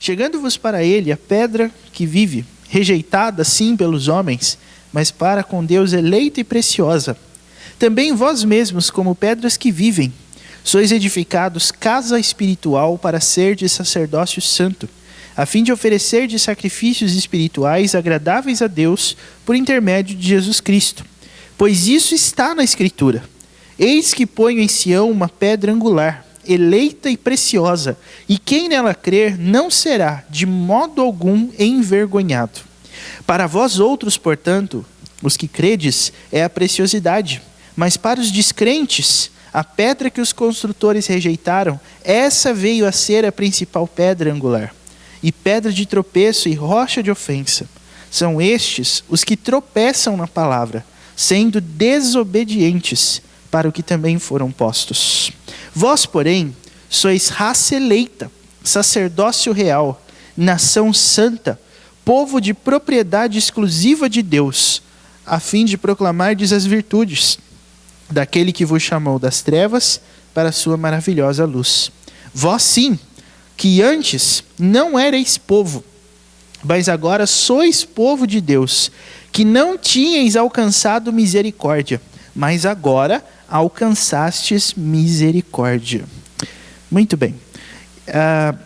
Chegando-vos para ele a pedra que vive, rejeitada sim pelos homens, mas para com Deus eleita e preciosa. Também vós mesmos, como pedras que vivem, sois edificados casa espiritual para ser de sacerdócio santo, a fim de oferecer de sacrifícios espirituais agradáveis a Deus por intermédio de Jesus Cristo. Pois isso está na Escritura. Eis que ponho em Sião uma pedra angular, eleita e preciosa, e quem nela crer não será, de modo algum, envergonhado. Para vós outros, portanto, os que credes, é a preciosidade, mas para os descrentes, a pedra que os construtores rejeitaram, essa veio a ser a principal pedra angular, e pedra de tropeço e rocha de ofensa. São estes os que tropeçam na palavra, sendo desobedientes para o que também foram postos. Vós, porém, sois raça eleita, sacerdócio real, nação santa, povo de propriedade exclusiva de Deus, a fim de proclamardes as virtudes daquele que vos chamou das trevas para a sua maravilhosa luz. Vós sim, que antes não erais povo, mas agora sois povo de Deus, que não tinhais alcançado misericórdia, mas agora alcançastes misericórdia. Muito bem.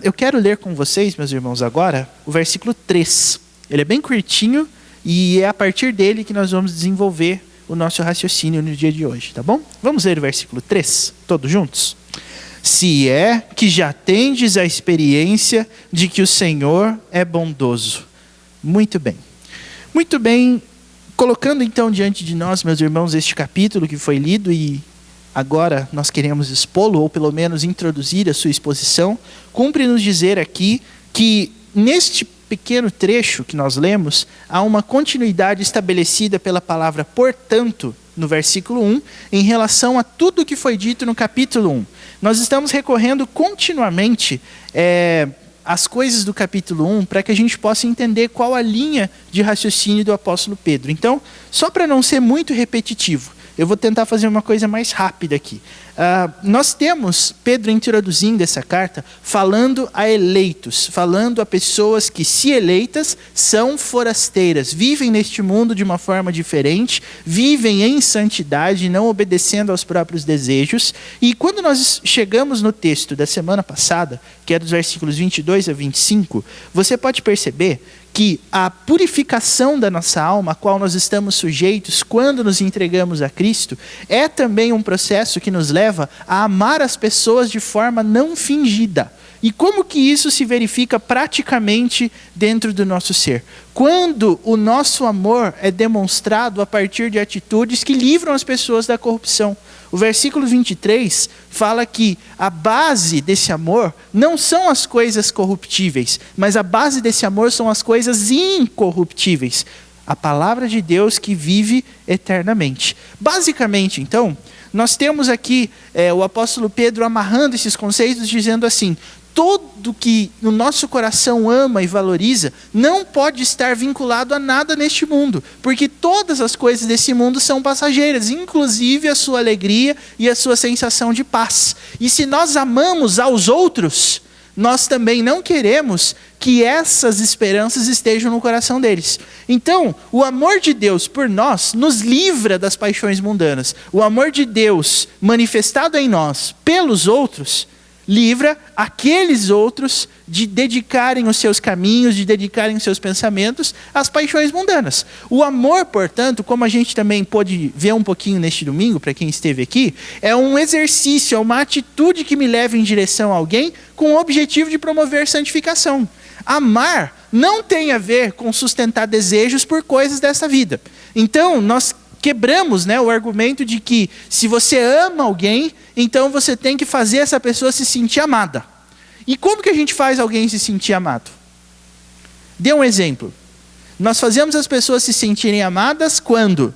Eu quero ler com vocês, meus irmãos, agora o versículo 3. Ele é bem curtinho e é a partir dele que nós vamos desenvolver o nosso raciocínio no dia de hoje, tá bom? Vamos ler o versículo 3, todos juntos? Se é que já tendes a experiência de que o Senhor é bondoso. Muito bem. Muito bem. Colocando então diante de nós, meus irmãos, este capítulo que foi lido e agora nós queremos expô-lo, ou pelo menos introduzir a sua exposição, cumpre-nos dizer aqui que neste pequeno trecho que nós lemos, há uma continuidade estabelecida pela palavra portanto, no versículo 1, em relação a tudo que foi dito no capítulo 1. Nós estamos recorrendo continuamente às coisas do capítulo 1 para que a gente possa entender qual a linha de raciocínio do apóstolo Pedro. Então, só para não ser muito repetitivo, eu vou tentar fazer uma coisa mais rápida aqui. Nós temos Pedro introduzindo essa carta falando a eleitos, falando a pessoas que, se eleitas, são forasteiras, vivem neste mundo de uma forma diferente, vivem em santidade, não obedecendo aos próprios desejos. E quando nós chegamos no texto da semana passada, que é dos versículos 22 a 25, você pode perceber que a purificação da nossa alma, a qual nós estamos sujeitos quando nos entregamos a Cristo, é também um processo que nos leva a amar as pessoas de forma não fingida. E como que isso se verifica praticamente dentro do nosso ser? Quando o nosso amor é demonstrado a partir de atitudes que livram as pessoas da corrupção. O versículo 23 fala que a base desse amor não são as coisas corruptíveis, mas a base desse amor são as coisas incorruptíveis. A palavra de Deus que vive eternamente. Basicamente, então, nós temos aqui o apóstolo Pedro amarrando esses conceitos, dizendo assim: todo que no nosso coração ama e valoriza não pode estar vinculado a nada neste mundo, porque todas as coisas desse mundo são passageiras, inclusive a sua alegria e a sua sensação de paz. E se nós amamos aos outros, nós também não queremos que essas esperanças estejam no coração deles. Então, o amor de Deus por nós nos livra das paixões mundanas. O amor de Deus manifestado em nós pelos outros livra aqueles outros de dedicarem os seus caminhos, de dedicarem os seus pensamentos às paixões mundanas. O amor, portanto, como a gente também pôde ver um pouquinho neste domingo, para quem esteve aqui, é um exercício, é uma atitude que me leva em direção a alguém com o objetivo de promover santificação. Amar não tem a ver com sustentar desejos por coisas dessa vida. Então, nós quebramos, o argumento de que se você ama alguém, então você tem que fazer essa pessoa se sentir amada. E como que a gente faz alguém se sentir amado? Dê um exemplo. Nós fazemos as pessoas se sentirem amadas quando,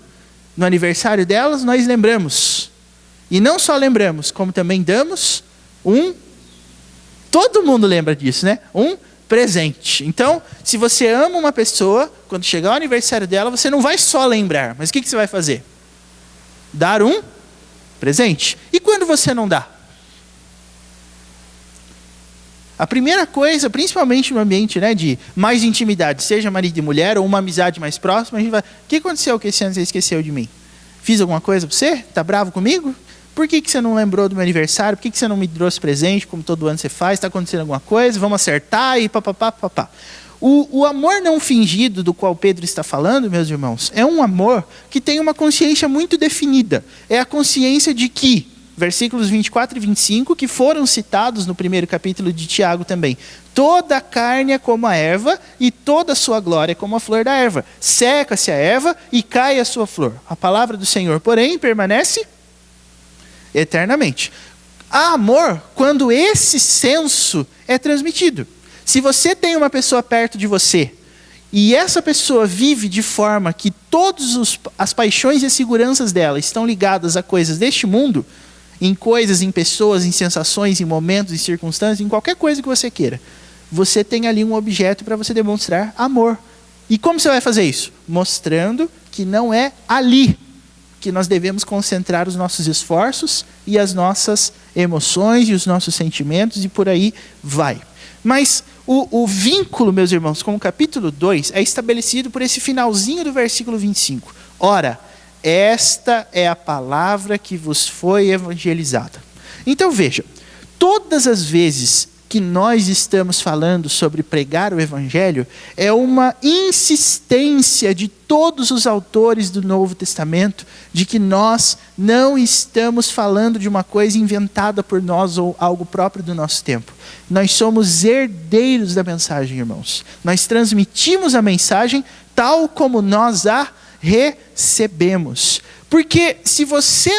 no aniversário delas, nós lembramos. E não só lembramos, como também damos todo mundo lembra disso, um presente. Então, se você ama uma pessoa, quando chegar o aniversário dela, você não vai só lembrar, mas o que você vai fazer? Dar um presente. E quando você não dá? A primeira coisa, principalmente no ambiente, né, de mais intimidade, seja marido e mulher ou uma amizade mais próxima, a gente vai, o que aconteceu que esse ano você esqueceu de mim? Fiz alguma coisa para você? Está bravo comigo? Por que você não lembrou do meu aniversário? Por que você não me trouxe presente, como todo ano você faz? Está acontecendo alguma coisa? Vamos acertar e papapá. O amor não fingido do qual Pedro está falando, meus irmãos, é um amor que tem uma consciência muito definida. É a consciência de que, versículos 24 e 25, que foram citados no primeiro capítulo de Tiago também. Toda a carne é como a erva, e toda a sua glória é como a flor da erva. Seca-se a erva e cai a sua flor. A palavra do Senhor, porém, permanece eternamente. Há amor quando esse senso é transmitido. Se você tem uma pessoa perto de você, e essa pessoa vive de forma que todas as paixões e as seguranças dela estão ligadas a coisas deste mundo, em coisas, em pessoas, em sensações, em momentos, em circunstâncias, em qualquer coisa que você queira, você tem ali um objeto para você demonstrar amor. E como você vai fazer isso? Mostrando que não é ali que nós devemos concentrar os nossos esforços e as nossas emoções e os nossos sentimentos, e por aí vai. Mas o vínculo, meus irmãos, com o capítulo 2 é estabelecido por esse finalzinho do versículo 25. Ora, esta é a palavra que vos foi evangelizada. Então veja, todas as vezes que nós estamos falando sobre pregar o evangelho, é uma insistência de todos os autores do Novo Testamento, de que nós não estamos falando de uma coisa inventada por nós ou algo próprio do nosso tempo. Nós somos herdeiros da mensagem, irmãos. Nós transmitimos a mensagem tal como nós a recebemos. Porque se você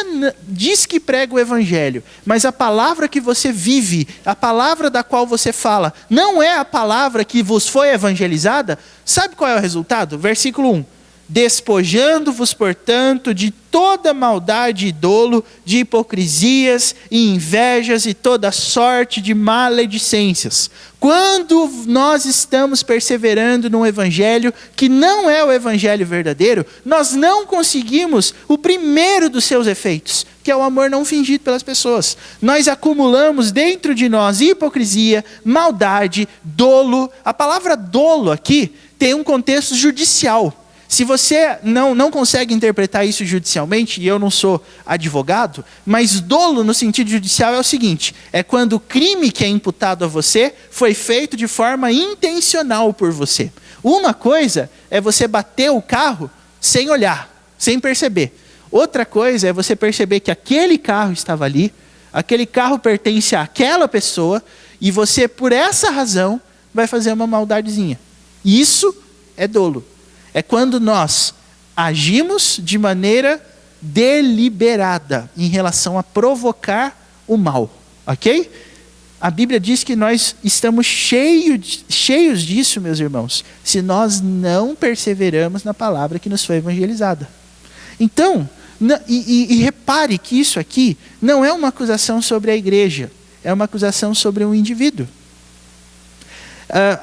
diz que prega o evangelho, mas a palavra que você vive, a palavra da qual você fala, não é a palavra que vos foi evangelizada, sabe qual é o resultado? Versículo 1. Despojando-vos, portanto, de toda maldade e dolo, de hipocrisias e invejas e toda sorte de maledicências. Quando nós estamos perseverando num evangelho que não é o evangelho verdadeiro, nós não conseguimos o primeiro dos seus efeitos, que é o amor não fingido pelas pessoas. Nós acumulamos dentro de nós hipocrisia, maldade, dolo. A palavra dolo aqui tem um contexto judicial. Se você não consegue interpretar isso judicialmente, e eu não sou advogado, mas dolo no sentido judicial é o seguinte, é quando o crime que é imputado a você foi feito de forma intencional por você. Uma coisa é você bater o carro sem olhar, sem perceber. Outra coisa é você perceber que aquele carro estava ali, aquele carro pertence àquela pessoa, e você, por essa razão, vai fazer uma maldadezinha. Isso é dolo. É quando nós agimos de maneira deliberada em relação a provocar o mal, ok? A Bíblia diz que nós estamos cheios disso, meus irmãos, se nós não perseveramos na palavra que nos foi evangelizada. Então, repare que isso aqui não é uma acusação sobre a igreja, é uma acusação sobre um indivíduo.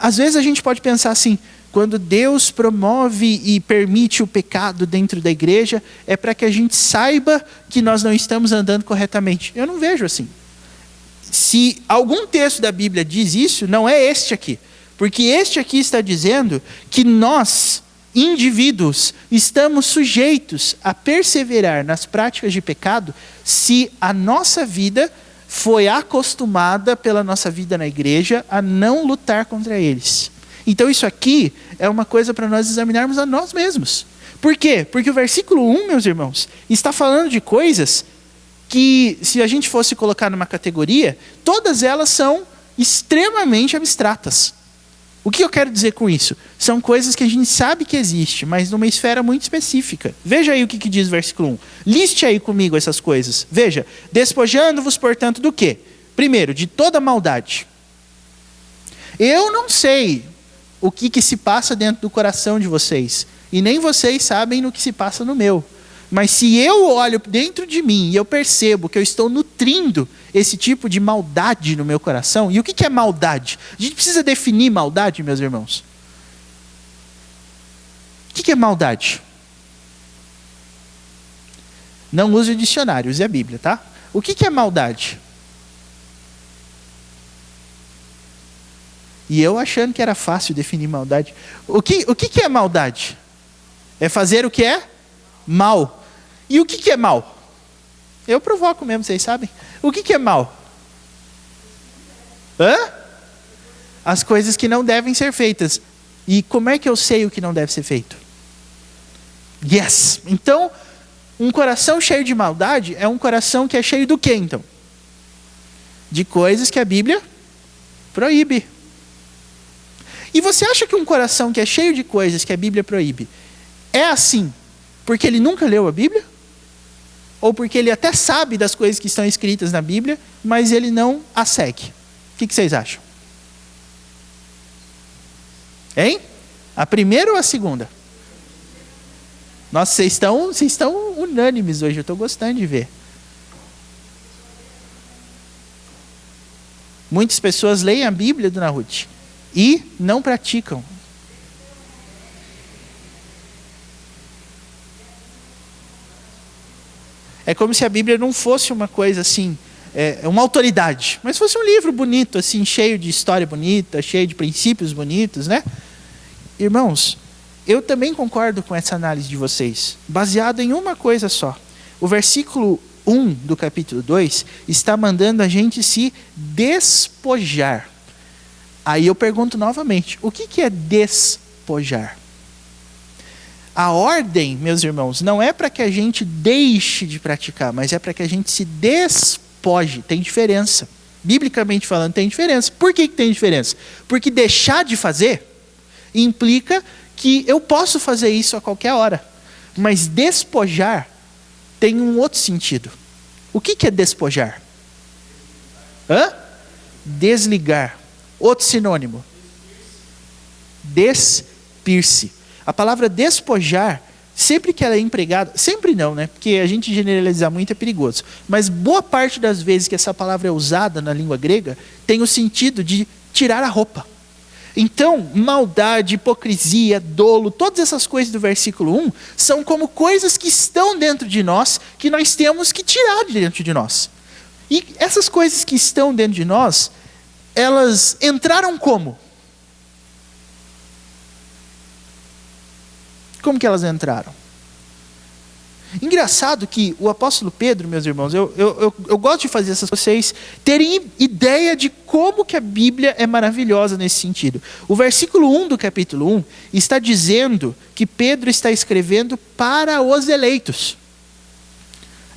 Às vezes a gente pode pensar assim, quando Deus promove e permite o pecado dentro da igreja, é para que a gente saiba que nós não estamos andando corretamente. Eu não vejo assim. Se algum texto da Bíblia diz isso, não é este aqui. Porque este aqui está dizendo que nós, indivíduos, estamos sujeitos a perseverar nas práticas de pecado se a nossa vida foi acostumada pela nossa vida na igreja a não lutar contra eles. Então isso aqui é uma coisa para nós examinarmos a nós mesmos. Por quê? Porque o versículo 1, meus irmãos, está falando de coisas que, se a gente fosse colocar numa categoria, todas elas são extremamente abstratas. O que eu quero dizer com isso? São coisas que a gente sabe que existe, mas numa esfera muito específica. Veja aí o que diz o versículo 1. Liste aí comigo essas coisas. Veja, despojando-vos, portanto, do quê? Primeiro, de toda maldade. Eu não sei o que se passa dentro do coração de vocês. E nem vocês sabem no que se passa no meu. Mas se eu olho dentro de mim e eu percebo que eu estou nutrindo esse tipo de maldade no meu coração, e o que é maldade? A gente precisa definir maldade, meus irmãos. O que é maldade? Não use o dicionário, use a Bíblia, tá? O que é maldade? E eu achando que era fácil definir maldade. O que é maldade? É fazer o que é mal. E o que é mal? Eu provoco mesmo, vocês sabem. O que é mal? As coisas que não devem ser feitas. E como é que eu sei o que não deve ser feito? Yes! Então, um coração cheio de maldade é um coração que é cheio do quê, então? De coisas que a Bíblia proíbe. E você acha que um coração que é cheio de coisas que a Bíblia proíbe é assim porque ele nunca leu a Bíblia? Ou porque ele até sabe das coisas que estão escritas na Bíblia, mas ele não as segue? O que vocês acham? Hein? A primeira ou a segunda? Nossa, vocês estão unânimes hoje, eu estou gostando de ver. Muitas pessoas leem a Bíblia, dona Ruth, e não praticam. É como se a Bíblia não fosse uma coisa assim, uma autoridade, mas fosse um livro bonito, assim, cheio de história bonita, cheio de princípios bonitos, né? Irmãos, eu também concordo com essa análise de vocês, baseado em uma coisa só. O versículo 1 do capítulo 2 está mandando a gente se despojar. Aí eu pergunto novamente, o que é despojar? A ordem, meus irmãos, não é para que a gente deixe de praticar, mas é para que a gente se despoje. Tem diferença. Biblicamente falando, tem diferença. Por que tem diferença? Porque deixar de fazer implica que eu posso fazer isso a qualquer hora. Mas despojar tem um outro sentido. O que é despojar? Desligar. Outro sinônimo. Despir-se. A palavra despojar, sempre que ela é empregada, sempre não, né? Porque a gente generalizar muito é perigoso. Mas boa parte das vezes que essa palavra é usada na língua grega, tem o sentido de tirar a roupa. Então, maldade, hipocrisia, dolo, todas essas coisas do versículo 1 são como coisas que estão dentro de nós, que nós temos que tirar de dentro de nós. E essas coisas que estão dentro de nós, elas entraram como? Como que elas entraram? Engraçado que o apóstolo Pedro, meus irmãos, eu gosto de fazer essas vocês terem ideia de como que a Bíblia é maravilhosa nesse sentido. O versículo 1 do capítulo 1 está dizendo que Pedro está escrevendo para os eleitos.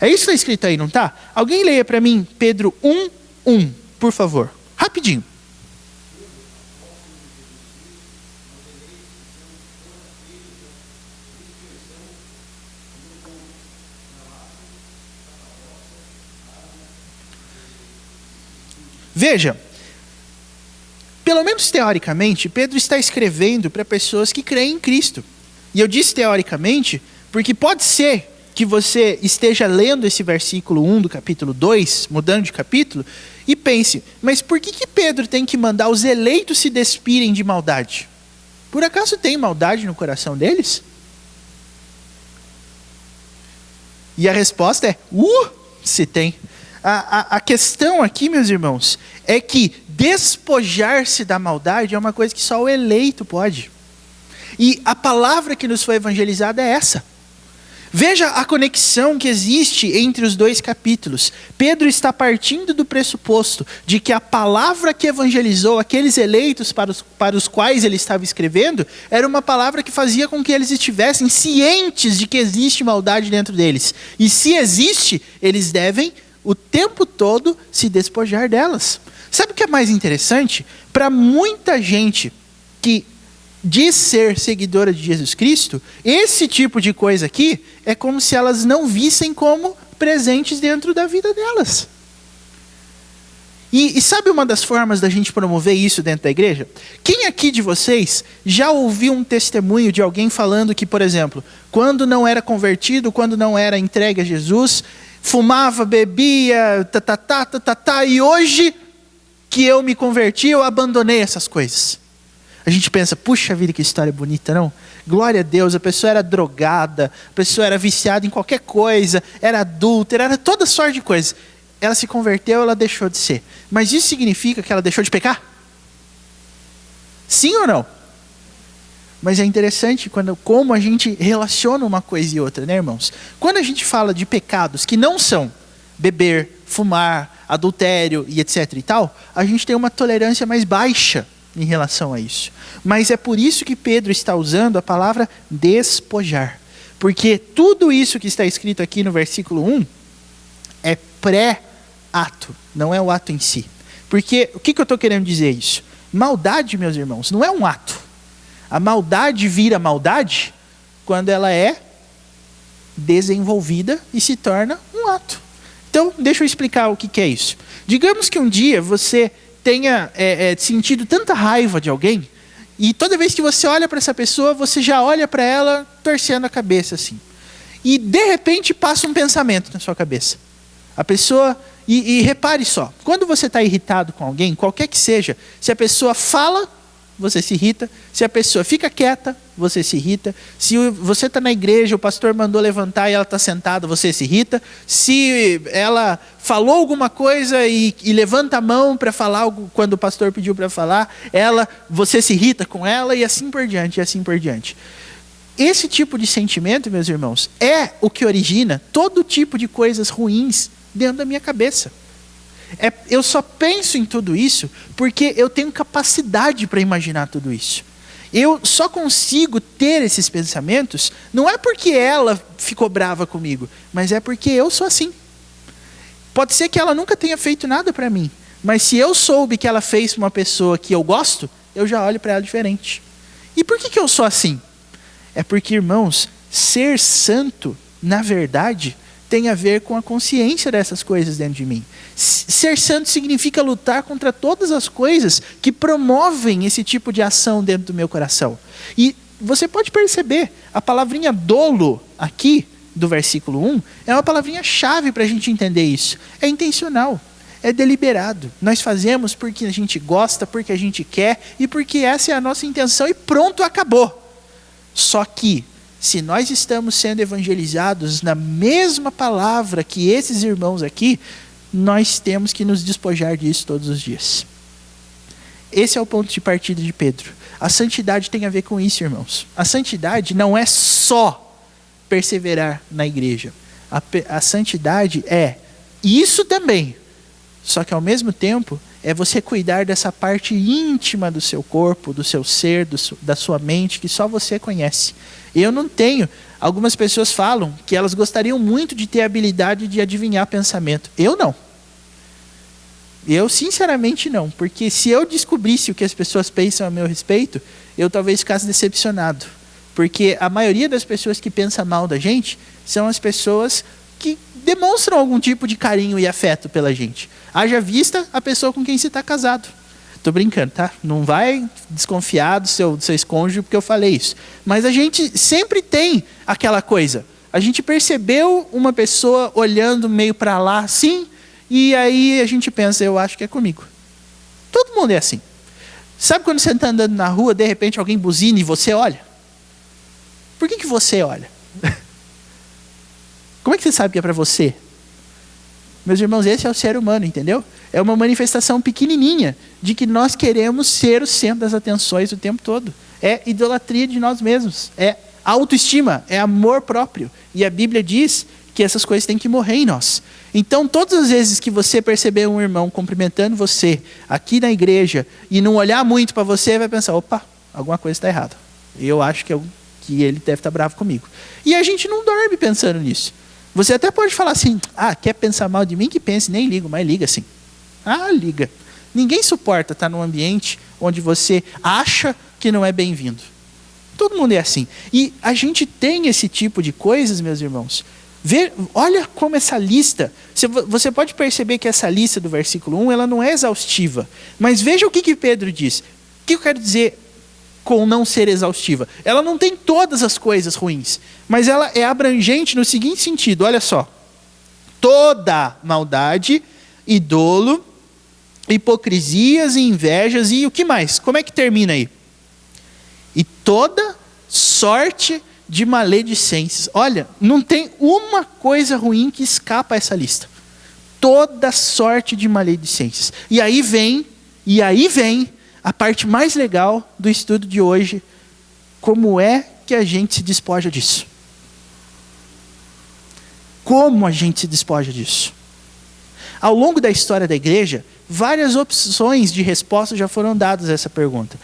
É isso que está escrito aí, não está? Alguém leia para mim Pedro 1:1, por favor. Rapidinho. Veja, pelo menos teoricamente, Pedro está escrevendo para pessoas que creem em Cristo. E eu disse teoricamente, porque pode ser que você esteja lendo esse versículo 1 do capítulo 2, mudando de capítulo, e pense, mas por que Pedro tem que mandar os eleitos se despirem de maldade? Por acaso tem maldade no coração deles? E a resposta é, se tem. A questão aqui, meus irmãos, é que despojar-se da maldade é uma coisa que só o eleito pode. E a palavra que nos foi evangelizada é essa. Veja a conexão que existe entre os dois capítulos. Pedro está partindo do pressuposto de que a palavra que evangelizou aqueles eleitos para os quais ele estava escrevendo era uma palavra que fazia com que eles estivessem cientes de que existe maldade dentro deles. E se existe, eles devem o tempo todo se despojar delas. Sabe o que é mais interessante? Para muita gente que diz ser seguidora de Jesus Cristo, esse tipo de coisa aqui é como se elas não vissem como presentes dentro da vida delas. E sabe uma das formas da gente promover isso dentro da igreja? Quem aqui de vocês já ouviu um testemunho de alguém falando que, por exemplo, quando não era convertido, quando não era entregue a Jesus, fumava, bebia, e hoje que eu me converti, eu abandonei essas coisas. A gente pensa, puxa vida, que história bonita, não? Glória a Deus, a pessoa era drogada, a pessoa era viciada em qualquer coisa, era adúltera, era toda sorte de coisas. Ela se converteu, ela deixou de ser. Mas isso significa que ela deixou de pecar? Sim ou não? Mas é interessante como a gente relaciona uma coisa e outra, né, irmãos? Quando a gente fala de pecados que não são beber, fumar, adultério e etc e tal, a gente tem uma tolerância mais baixa em relação a isso. Mas é por isso que Pedro está usando a palavra despojar. Porque tudo isso que está escrito aqui no versículo 1 é pré-ato, não é o ato em si. Porque, o que eu estou querendo dizer isso? Maldade, meus irmãos, não é um ato. A maldade vira maldade quando ela é desenvolvida e se torna um ato. Então, deixa eu explicar o que é isso. Digamos que um dia você tenha sentido tanta raiva de alguém, e toda vez que você olha para essa pessoa, você já olha para ela torcendo a cabeça assim. E de repente passa um pensamento na sua cabeça. A pessoa, e repare só, quando você está irritado com alguém, qualquer que seja, se a pessoa fala, você se irrita. Se a pessoa fica quieta, você se irrita. Se você está na igreja, o pastor mandou levantar e ela está sentada, você se irrita. Se ela falou alguma coisa e levanta a mão para falar algo quando o pastor pediu para falar, você se irrita com ela e assim por diante, e assim por diante. Esse tipo de sentimento, meus irmãos, é o que origina todo tipo de coisas ruins dentro da minha cabeça. Eu só penso em tudo isso porque eu tenho capacidade para imaginar tudo isso. Eu só consigo ter esses pensamentos, não é porque ela ficou brava comigo, mas é porque eu sou assim. Pode ser que ela nunca tenha feito nada para mim, mas se eu soube que ela fez para uma pessoa que eu gosto, eu já olho para ela diferente. E por que eu sou assim? É porque, irmãos, ser santo, na verdade, tem a ver com a consciência dessas coisas dentro de mim. Ser santo significa lutar contra todas as coisas que promovem esse tipo de ação dentro do meu coração. E você pode perceber, a palavrinha dolo aqui, do versículo 1, é uma palavrinha chave para a gente entender isso. É intencional, é deliberado. Nós fazemos porque a gente gosta, porque a gente quer e porque essa é a nossa intenção e pronto, acabou. Só que, se nós estamos sendo evangelizados na mesma palavra que esses irmãos aqui, nós temos que nos despojar disso todos os dias. Esse é o ponto de partida de Pedro. A santidade tem a ver com isso, irmãos. A santidade não é só perseverar na igreja. A santidade é isso também. Só que ao mesmo tempo é você cuidar dessa parte íntima do seu corpo, do seu ser, da sua mente, que só você conhece. Eu não tenho. Algumas pessoas falam que elas gostariam muito de ter a habilidade de adivinhar pensamento. Eu não. Eu sinceramente não. Porque se eu descobrisse o que as pessoas pensam a meu respeito, eu talvez ficasse decepcionado. Porque a maioria das pessoas que pensam mal da gente são as pessoas que demonstram algum tipo de carinho e afeto pela gente. Haja vista a pessoa com quem você está casado. Estou brincando, tá? Não vai desconfiar do seu cônjuge porque eu falei isso. Mas a gente sempre tem aquela coisa. A gente percebeu uma pessoa olhando meio para lá assim, e aí a gente pensa, eu acho que é comigo. Todo mundo é assim. Sabe quando você está andando na rua, de repente alguém buzina e você olha? Por que você olha? Como é que você sabe que é para você? Meus irmãos, esse é o ser humano, entendeu? É uma manifestação pequenininha de que nós queremos ser o centro das atenções o tempo todo. É idolatria de nós mesmos. É autoestima, é amor próprio. E a Bíblia diz que essas coisas têm que morrer em nós. Então, todas as vezes que você perceber um irmão cumprimentando você aqui na igreja e não olhar muito para você, vai pensar, opa, alguma coisa está errada. Eu acho que ele deve estar bravo comigo. E a gente não dorme pensando nisso. Você até pode falar assim, quer pensar mal de mim? Que pense, nem ligo, mas liga sim. Liga. Ninguém suporta estar num ambiente onde você acha que não é bem-vindo. Todo mundo é assim. E a gente tem esse tipo de coisas, meus irmãos. Olha como essa lista, você pode perceber que essa lista do versículo 1, ela não é exaustiva. Mas veja o que Pedro diz. O que eu quero dizer com não ser exaustiva? Ela não tem todas as coisas ruins, mas ela é abrangente no seguinte sentido, olha só. Toda maldade e dolo, hipocrisias e invejas e o que mais? Como é que termina aí? E toda sorte de maledicências. Olha, não tem uma coisa ruim que escapa a essa lista. Toda sorte de maledicências. E aí vem a parte mais legal do estudo de hoje: como é que a gente se despoja disso? Como a gente se despoja disso? Ao longo da história da igreja, várias opções de resposta já foram dadas a essa pergunta.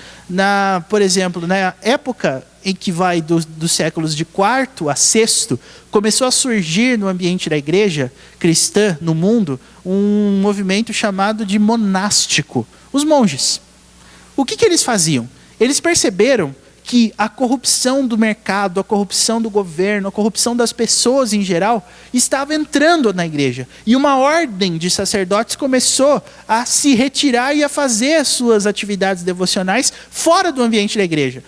Por exemplo, na época em que vai dos séculos de IV a VI, começou a surgir no ambiente da igreja cristã, no mundo, um movimento chamado de monástico. Os monges. O que eles faziam? Eles perceberam que a corrupção do mercado, a corrupção do governo, a corrupção das pessoas em geral, estava entrando na igreja. E uma ordem de sacerdotes começou a se retirar e a fazer as suas atividades devocionais fora do ambiente da igreja.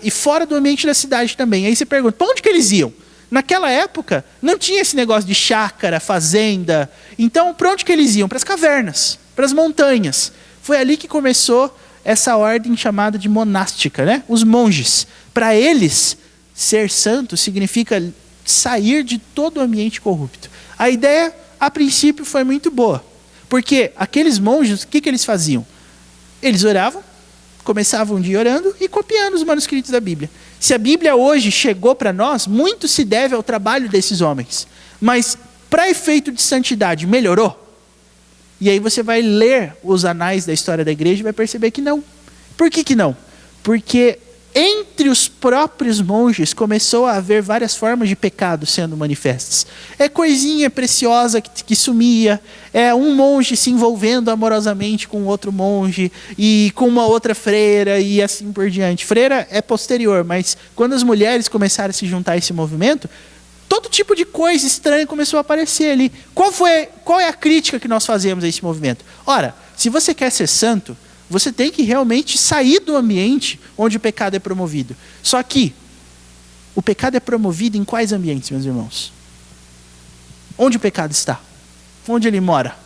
E fora do ambiente da cidade também. Aí você pergunta, para onde que eles iam? Naquela época, não tinha esse negócio de chácara, fazenda. Então, para onde que eles iam? Para as cavernas, para as montanhas. Foi ali que começou essa ordem chamada de monástica, né? Os monges. Para eles, ser santo significa sair de todo o ambiente corrupto. A ideia, a princípio, foi muito boa. Porque aqueles monges, o que eles faziam? Eles oravam, começavam um dia orando e copiando os manuscritos da Bíblia. Se a Bíblia hoje chegou para nós, muito se deve ao trabalho desses homens. Mas, para efeito de santidade, melhorou? E aí você vai ler os anais da história da igreja e vai perceber que não. Por que não? Porque entre os próprios monges começou a haver várias formas de pecado sendo manifestas. É coisinha preciosa que sumia, é um monge se envolvendo amorosamente com outro monge e com uma outra freira e assim por diante. Freira é posterior, mas quando as mulheres começaram a se juntar a esse movimento, todo tipo de coisa estranha começou a aparecer ali. Qual é a crítica que nós fazemos a esse movimento? Ora, se você quer ser santo, você tem que realmente sair do ambiente onde o pecado é promovido. Só que o pecado é promovido em quais ambientes, meus irmãos? Onde o pecado está? Onde ele mora?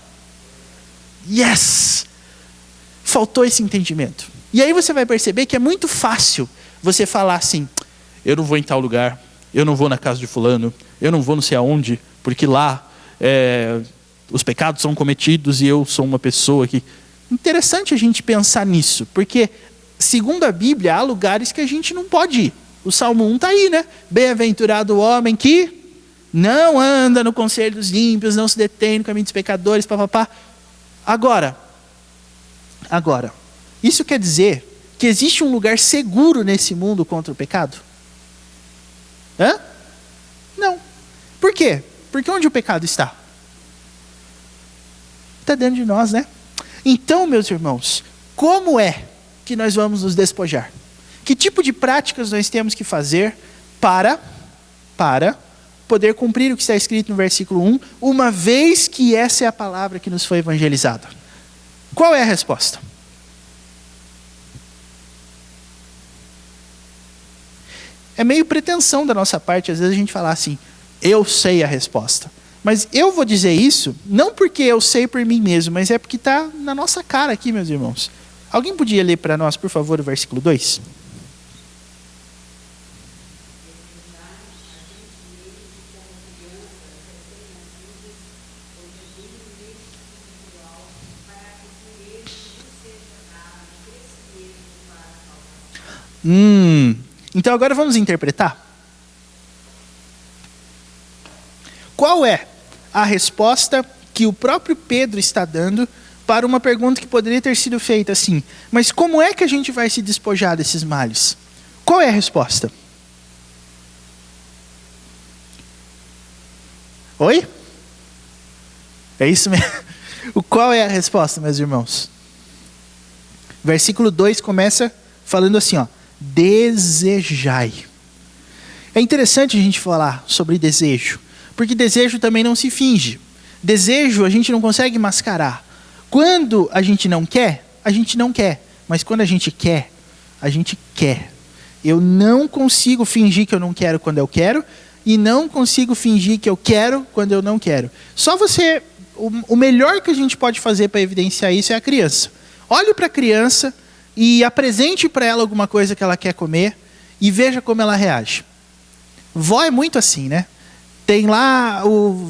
Yes! Faltou esse entendimento. E aí você vai perceber que é muito fácil você falar assim, eu não vou em tal lugar, eu não vou na casa de fulano, eu não vou não sei aonde, porque lá os pecados são cometidos e eu sou uma pessoa que... Interessante a gente pensar nisso, porque, segundo a Bíblia, há lugares que a gente não pode ir. O Salmo 1 está aí, né? Bem-aventurado o homem que não anda no conselho dos ímpios, não se detém no caminho dos pecadores, papapá. Agora, isso quer dizer que existe um lugar seguro nesse mundo contra o pecado? Não. Por quê? Porque onde o pecado está? Está dentro de nós, né? Então, meus irmãos, como é que nós vamos nos despojar? Que tipo de práticas nós temos que fazer para poder cumprir o que está escrito no versículo 1, uma vez que essa é a palavra que nos foi evangelizada? Qual é a resposta? É meio pretensão da nossa parte, às vezes a gente falar assim, eu sei a resposta. Mas eu vou dizer isso, não porque eu sei por mim mesmo, mas é porque está na nossa cara aqui, meus irmãos. Alguém podia ler para nós, por favor, o versículo 2? Então agora vamos interpretar. Qual é a resposta que o próprio Pedro está dando para uma pergunta que poderia ter sido feita assim, mas como é que a gente vai se despojar desses males? Qual é a resposta? Oi? É isso mesmo? Qual é a resposta, meus irmãos? Versículo 2 começa falando assim, ó, desejai. É interessante a gente falar sobre desejo, porque desejo também não se finge. Desejo a gente não consegue mascarar. Quando a gente não quer, a gente não quer. Mas quando a gente quer, a gente quer. Eu não consigo fingir que eu não quero quando eu quero, e não consigo fingir que eu quero quando eu não quero. Só você... O melhor que a gente pode fazer para evidenciar isso é a criança. Olhe para a criança e apresente para ela alguma coisa que ela quer comer e veja como ela reage. Vó é muito assim, né? Tem lá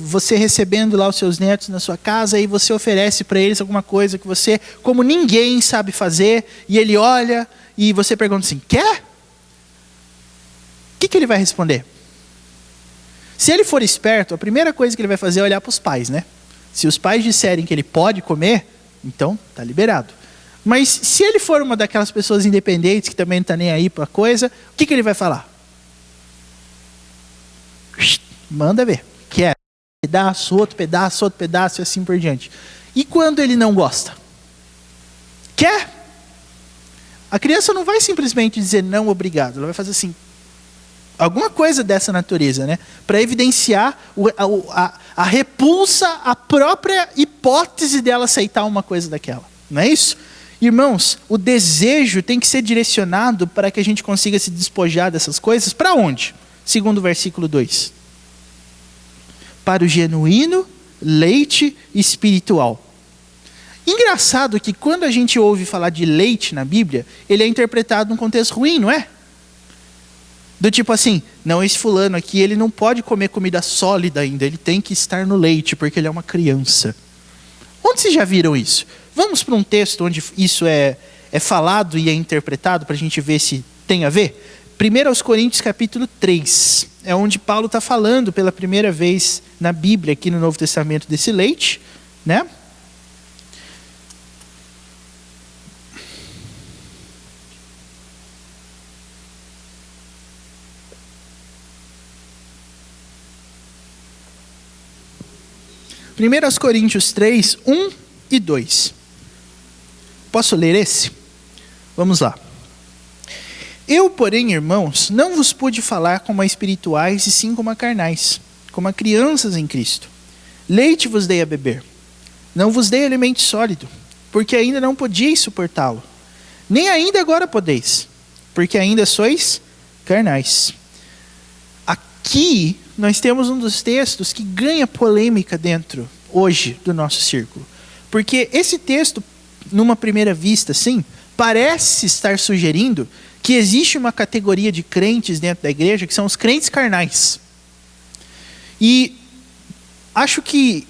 você recebendo lá os seus netos na sua casa e você oferece para eles alguma coisa que você, como ninguém, sabe fazer, e ele olha e você pergunta assim, quer? O que ele vai responder? Se ele for esperto, a primeira coisa que ele vai fazer é olhar para os pais, né? Se os pais disserem que ele pode comer, então tá liberado. Mas se ele for uma daquelas pessoas independentes que também não está nem aí para a coisa, o que ele vai falar? Manda ver. Quer outro pedaço e assim por diante. E quando ele não gosta? Quer? A criança não vai simplesmente dizer não, obrigado. Ela vai fazer assim, alguma coisa dessa natureza, né? Para evidenciar a repulsa à própria hipótese dela aceitar uma coisa daquela. Não é isso? Irmãos, o desejo tem que ser direcionado para que a gente consiga se despojar dessas coisas. Para onde? Segundo o versículo 2. Para o genuíno leite espiritual. Engraçado que quando a gente ouve falar de leite na Bíblia, ele é interpretado num contexto ruim, não é? Do tipo assim, não, esse fulano aqui, ele não pode comer comida sólida ainda, ele tem que estar no leite, porque ele é uma criança. Onde vocês já viram isso? Vamos para um texto onde isso é falado e é interpretado, para a gente ver se tem a ver? 1 Coríntios capítulo 3, é onde Paulo está falando pela primeira vez na Bíblia, aqui no Novo Testamento, desse leite, né? Primeiros Coríntios 3, 1 e 2. Posso ler esse? Vamos lá. Eu, porém, irmãos, não vos pude falar como a espirituais, e sim como a carnais, como a crianças em Cristo. Leite vos dei a beber. Não vos dei alimento sólido, porque ainda não podíeis suportá-lo. Nem ainda agora podeis, porque ainda sois carnais. Aqui nós temos um dos textos que ganha polêmica dentro, hoje, do nosso círculo. Porque esse texto, numa primeira vista, sim, parece estar sugerindo que existe uma categoria de crentes dentro da igreja que são os crentes carnais. E acho que,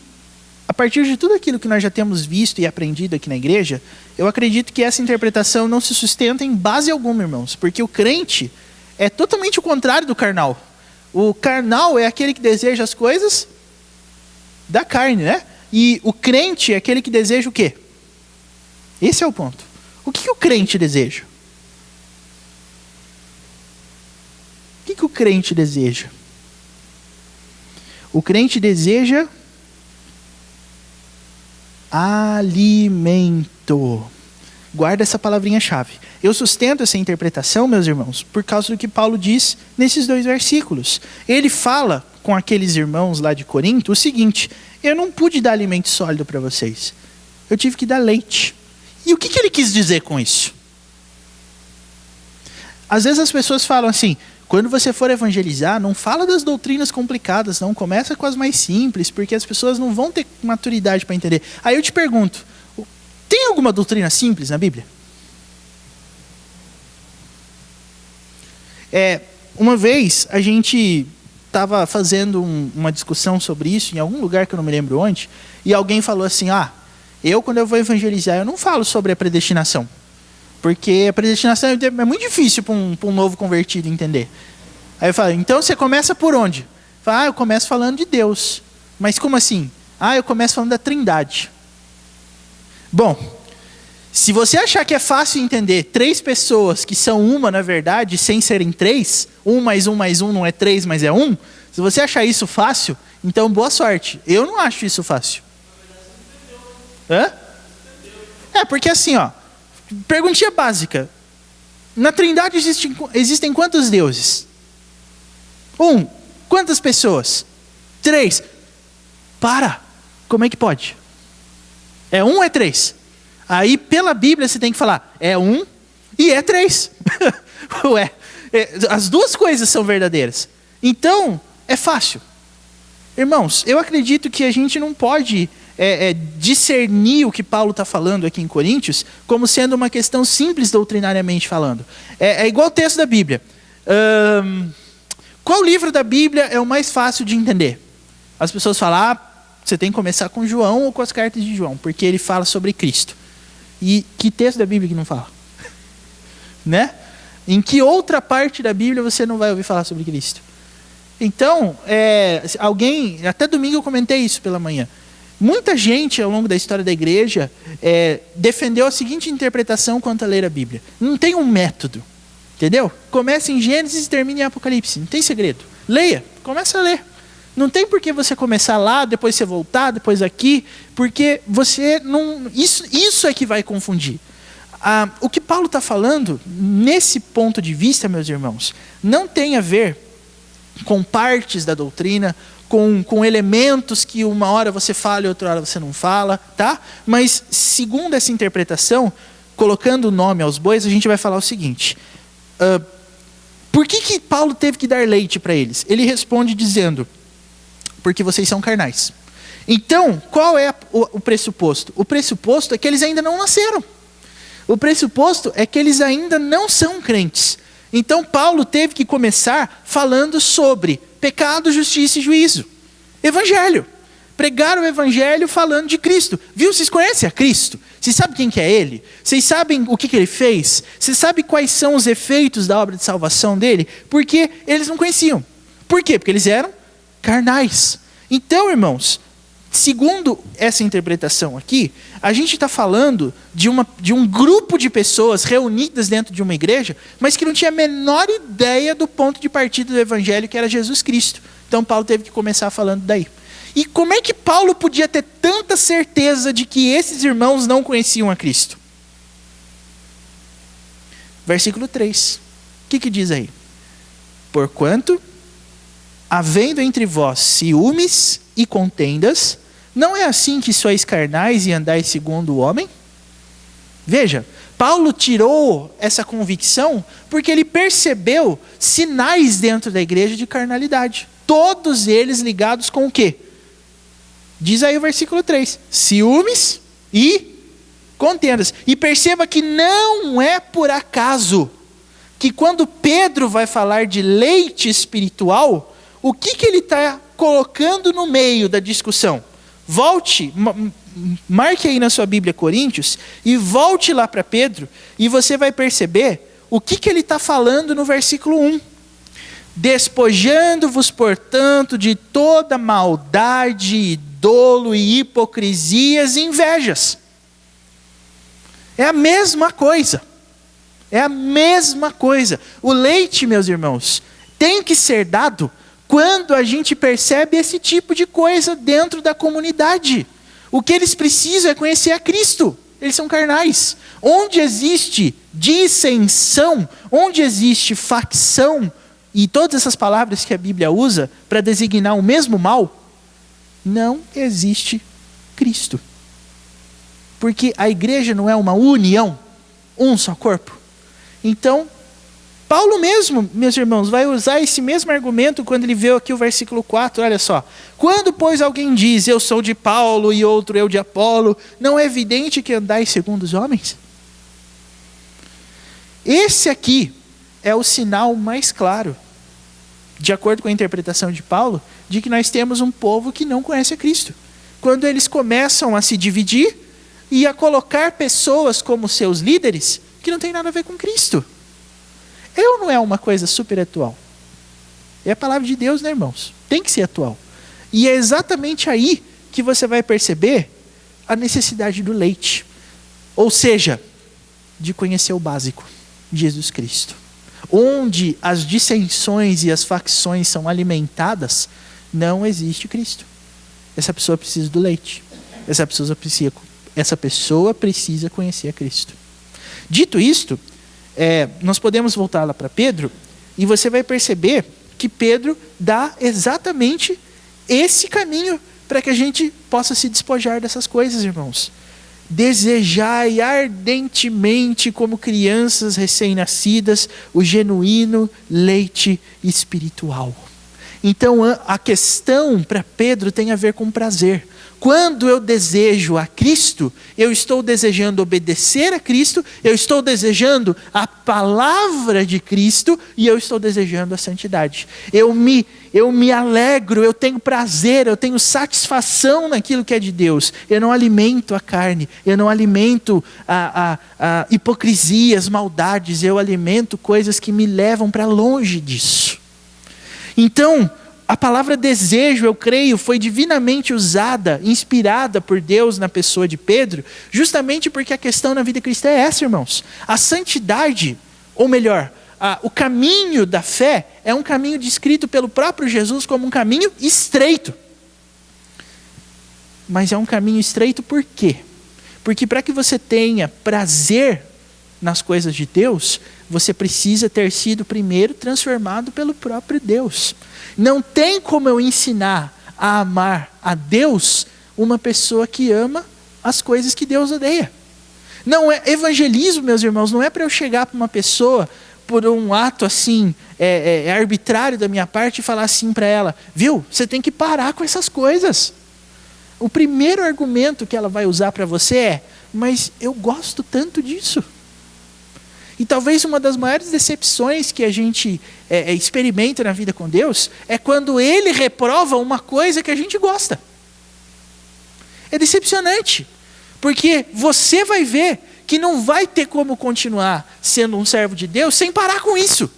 a partir de tudo aquilo que nós já temos visto e aprendido aqui na igreja, eu acredito que essa interpretação não se sustenta em base alguma, irmãos, porque o crente é totalmente o contrário do carnal. O carnal é aquele que deseja as coisas da carne, né? E o crente é aquele que deseja o quê? Esse é o ponto. O que o crente deseja? O que o crente deseja? O crente deseja alimento. Guarda essa palavrinha-chave. Eu sustento essa interpretação, meus irmãos, por causa do que Paulo diz nesses 2 versículos. Ele fala com aqueles irmãos lá de Corinto o seguinte: eu não pude dar alimento sólido para vocês. Eu tive que dar leite. E o que ele quis dizer com isso? Às vezes as pessoas falam assim, quando você for evangelizar, não fala das doutrinas complicadas, não. Começa com as mais simples, porque as pessoas não vão ter maturidade para entender. Aí eu te pergunto, tem alguma doutrina simples na Bíblia? Uma vez a gente estava fazendo uma discussão sobre isso, em algum lugar que eu não me lembro onde, e alguém falou assim, quando eu vou evangelizar, eu não falo sobre a predestinação. Porque a predestinação é muito difícil para um novo convertido entender. Aí eu falo, então você começa por onde? Eu falo, eu começo falando de Deus. Mas como assim? Eu começo falando da Trindade. Bom, se você achar que é fácil entender 3 pessoas que são uma, na verdade, sem serem 3, 1 mais 1 mais 1 não é 3, mas é 1, se você achar isso fácil, então boa sorte. Eu não acho isso fácil. Hã? Porque assim, perguntinha básica. Na Trindade existem quantos deuses? 1. Quantas pessoas? 3. Como é que pode? É 1 ou é 3? Aí pela Bíblia você tem que falar, é 1 e é 3. Ué, as duas coisas são verdadeiras. Então, é fácil. Irmãos, eu acredito que a gente não pode discernir o que Paulo está falando aqui em Coríntios como sendo uma questão simples doutrinariamente falando. É igual o texto da Bíblia. Qual livro da Bíblia é o mais fácil de entender? As pessoas falam, você tem que começar com João ou com as cartas de João, porque ele fala sobre Cristo. E que texto da Bíblia que não fala? Né? Em que outra parte da Bíblia você não vai ouvir falar sobre Cristo? Então, até domingo eu comentei isso pela manhã. Muita gente, ao longo da história da igreja, defendeu a seguinte interpretação quanto a ler a Bíblia. Não tem um método, entendeu? Começa em Gênesis e termina em Apocalipse. Não tem segredo. Leia, começa a ler. Não tem por que você começar lá, depois você voltar, depois aqui, porque você não... Isso é que vai confundir. O que Paulo está falando, nesse ponto de vista, meus irmãos, não tem a ver com partes da doutrina, com elementos que uma hora você fala e outra hora você não fala, tá? Mas, segundo essa interpretação, colocando o nome aos bois, a gente vai falar o seguinte. Por que Paulo teve que dar leite para eles? Ele responde dizendo, porque vocês são carnais. Então, qual é o pressuposto? O pressuposto é que eles ainda não nasceram. O pressuposto é que eles ainda não são crentes. Então, Paulo teve que começar falando sobre pecado, justiça e juízo. Evangelho. Pregar o evangelho falando de Cristo. Viu? Vocês conhecem a Cristo? Vocês sabem quem que é Ele? Vocês sabem o que ele fez? Vocês sabem quais são os efeitos da obra de salvação dele? Porque eles não conheciam. Por quê? Porque eles eram carnais. Então, irmãos, segundo essa interpretação aqui, a gente está falando de um grupo de pessoas reunidas dentro de uma igreja, mas que não tinha a menor ideia do ponto de partida do evangelho, que era Jesus Cristo. Então Paulo teve que começar falando daí. E como é que Paulo podia ter tanta certeza de que esses irmãos não conheciam a Cristo? Versículo 3. O que diz aí? Porquanto, havendo entre vós ciúmes e contendas, não é assim que sois carnais e andais segundo o homem? Veja, Paulo tirou essa convicção porque ele percebeu sinais dentro da igreja de carnalidade. Todos eles ligados com o quê? Diz aí o versículo 3. Ciúmes e contendas. E perceba que não é por acaso que quando Pedro vai falar de leite espiritual, o que ele está colocando no meio da discussão? Volte, marque aí na sua Bíblia Coríntios e volte lá para Pedro e você vai perceber o que ele está falando no versículo 1. Despojando-vos, portanto, de toda maldade, dolo e hipocrisias e invejas. É a mesma coisa. É a mesma coisa. O leite, meus irmãos, tem que ser dado quando a gente percebe esse tipo de coisa dentro da comunidade. O que eles precisam é conhecer a Cristo. Eles são carnais. Onde existe dissensão, onde existe facção, e todas essas palavras que a Bíblia usa para designar o mesmo mal, não existe Cristo. Porque a igreja não é uma união, um só corpo. Então, Paulo mesmo, meus irmãos, vai usar esse mesmo argumento quando ele vê aqui o versículo 4, olha só. Quando, pois, alguém diz, eu sou de Paulo e outro eu de Apolo, não é evidente que andais segundo os homens? Esse aqui é o sinal mais claro, de acordo com a interpretação de Paulo, de que nós temos um povo que não conhece a Cristo. Quando eles começam a se dividir e a colocar pessoas como seus líderes que não tem nada a ver com Cristo. Não é uma coisa super atual. É a palavra de Deus, né, irmãos? Tem que ser atual. E é exatamente aí que você vai perceber a necessidade do leite. Ou seja, de conhecer o básico, Jesus Cristo. Onde as dissensões e as facções são alimentadas, não existe Cristo. Essa pessoa precisa do leite. Essa pessoa precisa conhecer a Cristo. Dito isto, nós podemos voltar lá para Pedro e você vai perceber que Pedro dá exatamente esse caminho para que a gente possa se despojar dessas coisas, irmãos. Desejai ardentemente, como crianças recém-nascidas, o genuíno leite espiritual. Então a questão para Pedro tem a ver com prazer. quando eu desejo a Cristo, eu estou desejando obedecer a Cristo, eu estou desejando a palavra de Cristo e eu estou desejando a santidade. Eu me alegro, eu tenho prazer, eu tenho satisfação naquilo que é de Deus. Eu não alimento a carne, eu não alimento a hipocrisias, maldades, eu alimento coisas que me levam para longe disso. Então, a palavra desejo, eu creio, foi divinamente usada, inspirada por Deus na pessoa de Pedro, justamente porque a questão na vida cristã é essa, irmãos. A santidade, ou melhor, o caminho da fé é um caminho descrito pelo próprio Jesus como um caminho estreito. Mas é um caminho estreito por quê? Porque para que você tenha prazer nas coisas de Deus, você precisa ter sido primeiro transformado pelo próprio Deus. Não tem como eu ensinar a amar a Deus uma pessoa que ama as coisas que Deus odeia. Não é evangelismo, meus irmãos, não é para eu chegar para uma pessoa por um ato assim, arbitrário da minha parte e falar assim para ela, viu, você tem que parar com essas coisas. O primeiro argumento que ela vai usar para você é, mas eu gosto tanto disso. E talvez uma das maiores decepções que a gente experimenta na vida com Deus é quando Ele reprova uma coisa que a gente gosta. É decepcionante, porque você vai ver que não vai ter como continuar sendo um servo de Deus sem parar com isso.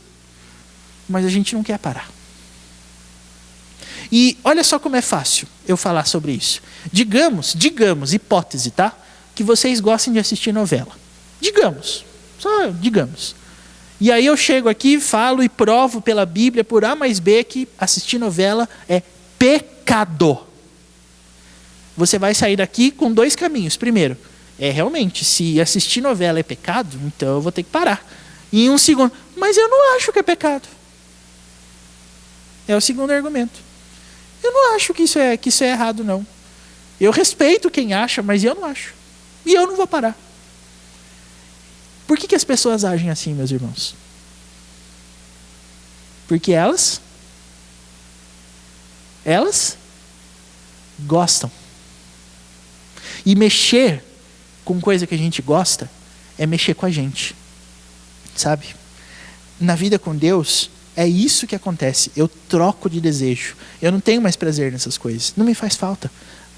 Mas a gente não quer parar. E olha só como é fácil eu falar sobre isso. Digamos, hipótese, tá? Que vocês gostem de assistir novela. Digamos. Só digamos. E aí eu chego aqui, falo e provo pela Bíblia, por A mais B, que assistir novela é pecado. Você vai sair daqui com dois caminhos. Primeiro, realmente, se assistir novela é pecado, então eu vou ter que parar. E em um segundo, mas eu não acho que é pecado. É o segundo argumento. Eu não acho que isso é errado, não. Eu respeito quem acha, mas eu não acho. E eu não vou parar. Por que as pessoas agem assim, meus irmãos? Porque elas gostam. E mexer com coisa que a gente gosta é mexer com a gente. Sabe? Na vida com Deus, é isso que acontece. Eu troco de desejo. Eu não tenho mais prazer nessas coisas. Não me faz falta.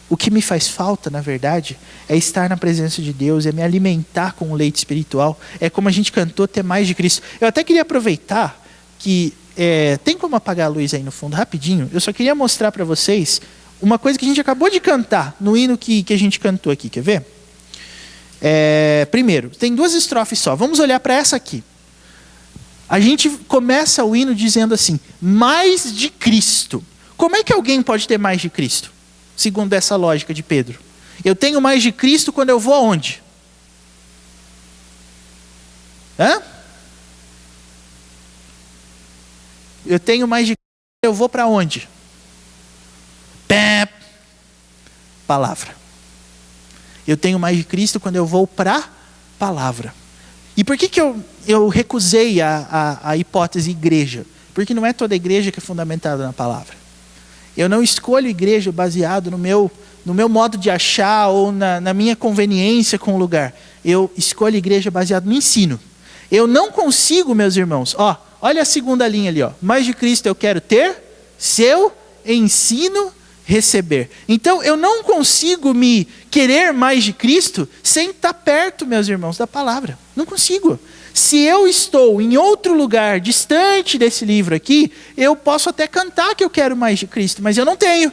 O que me faz falta, na verdade, é estar na presença de Deus, é me alimentar com o leite espiritual. É como a gente cantou, ter mais de Cristo. Eu até queria aproveitar que... tem como apagar a luz aí no fundo, rapidinho? Eu só queria mostrar para vocês uma coisa que a gente acabou de cantar, no hino que a gente cantou aqui. Quer ver? Primeiro, tem 2 estrofes só. Vamos olhar para essa aqui. A gente começa o hino dizendo assim, mais de Cristo. Como é que alguém pode ter mais de Cristo? Segundo essa lógica de Pedro. Eu tenho mais de Cristo quando eu vou aonde? Eu tenho mais de Cristo, eu vou para onde? Palavra. Eu tenho mais de Cristo quando eu vou para palavra. E por que eu recusei a hipótese igreja? Porque não é toda igreja que é fundamentada na palavra. Eu não escolho igreja baseado no meu modo de achar ou na minha conveniência com o lugar. Eu escolho igreja baseado no ensino. Eu não consigo, meus irmãos, olha a segunda linha ali, mais de Cristo eu quero ter, seu ensino receber. Então eu não consigo me querer mais de Cristo sem estar perto, meus irmãos, da palavra. Não consigo. Se eu estou em outro lugar, distante desse livro aqui, eu posso até cantar que eu quero mais de Cristo, mas eu não tenho.